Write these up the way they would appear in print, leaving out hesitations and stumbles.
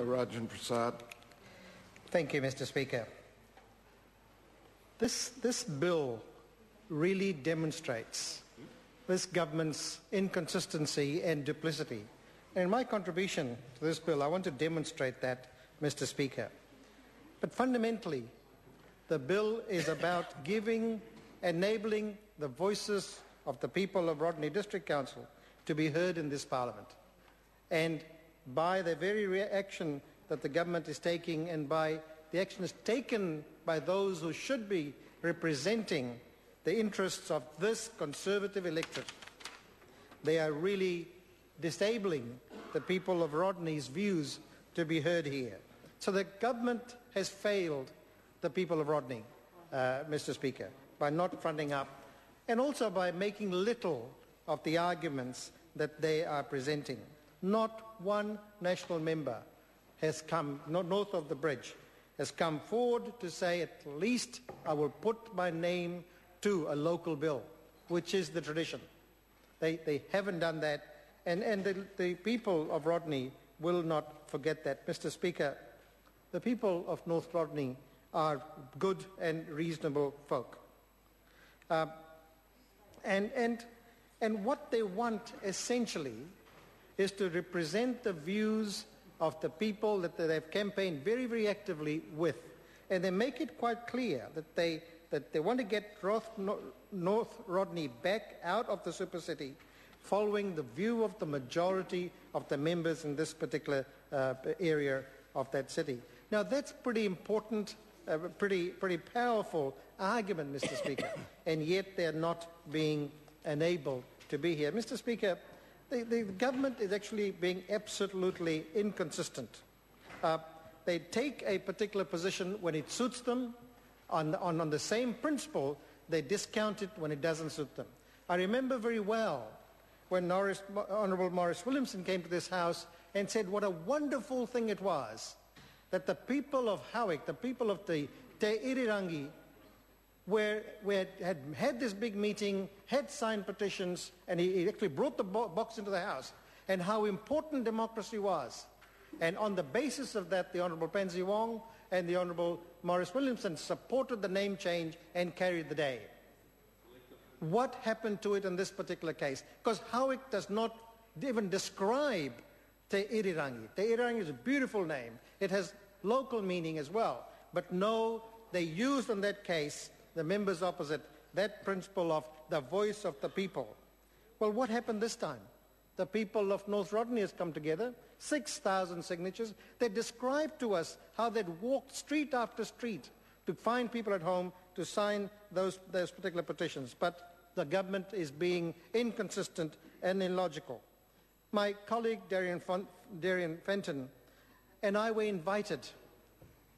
Rajan Prasad. Thank you, Mr. Speaker. This bill really demonstrates this government's inconsistency and duplicity. And in my contribution to this bill, I want to demonstrate that, Mr. Speaker. But fundamentally, the bill is about enabling the voices of the people of Rodney District Council to be heard in this Parliament. And by the very reaction that the government is taking and by the actions taken by those who should be representing the interests of this Conservative electorate, they are really disabling the people of Rodney's views to be heard here. So the government has failed the people of Rodney, Mr. Speaker, by not fronting up and also by making little of the arguments that they are presenting. Not one national member has come, not north of the bridge, has come forward to say at least I will put my name to a local bill, which is the tradition. They haven't done that, and the people of Rodney will not forget that. Mr. Speaker, the people of North Rodney are good and reasonable folk. And what they want essentially is to represent the views of the people that they've campaigned very, very actively with. And they make it quite clear that they want to get North Rodney back out of the super city following the view of the majority of the members in this particular area of that city. Now, that's pretty important, pretty powerful argument, Mr. Speaker, and yet they're not being enabled to be here. Mr. Speaker, the government is actually being absolutely inconsistent. They take a particular position when it suits them. On the same principle, they discount it when it doesn't suit them. I remember very well when Honourable Maurice Williamson came to this House and said what a wonderful thing it was that the people of Howick, the people of the Te Irirangi, had this big meeting, had signed petitions, and he actually brought the box into the House, and how important democracy was. And on the basis of that, the Honourable Pansy Wong and the Honourable Maurice Williamson supported the name change and carried the day. What happened to it in this particular case? Because Howick does not even describe Te Irirangi. Te Irirangi is a beautiful name. It has local meaning as well. But no, they used in that case, the members opposite, that principle of the voice of the people. Well, what happened this time? The people of North Rodney has come together, 6,000 signatures. They described to us how they'd walked street after street to find people at home to sign those particular petitions. But the government is being inconsistent and illogical. My colleague, Darian Fenton, and I were invited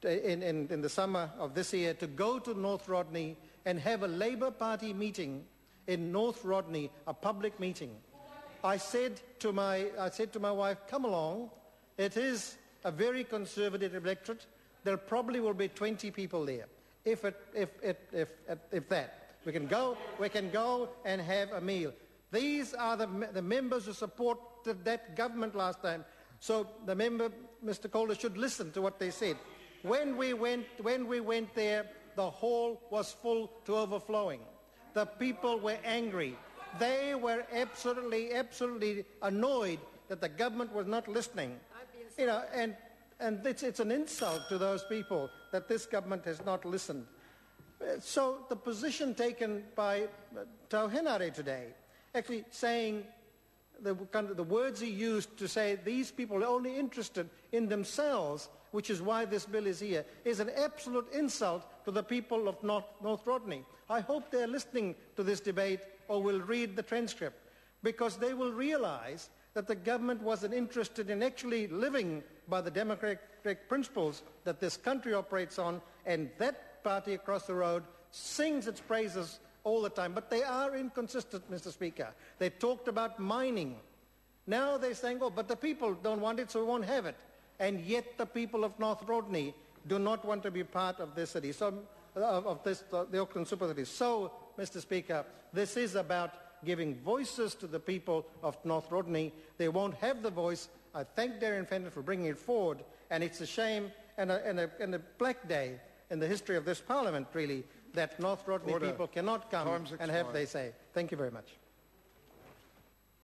in the summer of this year to go to North Rodney and have a Labour Party meeting in North Rodney, a public meeting. I said to my wife, come along. It is a very conservative electorate. There probably will be 20 people there, if that. We can go and have a meal. These are the members who supported that government last time. So the member, Mr. Calder, should listen to what they said. When we went there, the hall was full to overflowing. The people were angry. They were absolutely annoyed that the government was not listening. And it's an insult to those people that this government has not listened. So the position taken by Tauhenare today, actually saying the words he used to say these people are only interested in themselves, which is why this bill is here, is an absolute insult to the people of North Rodney. I hope they're listening to this debate or will read the transcript, because they will realize that the government wasn't interested in actually living by the democratic principles that this country operates on, and that party across the road sings its praises all the time. But they are inconsistent, Mr. Speaker. They talked about mining. Now they're saying, oh, but the people don't want it, so we won't have it. And yet the people of North Rodney do not want to be part of this city, the Auckland Super City. So, Mr. Speaker, this is about giving voices to the people of North Rodney. They won't have the voice I thank Darren Fenton for bringing it forward, and it's a shame and a black day in the history of this Parliament, really, that North Rodney people cannot come and have their say. Thank you very much.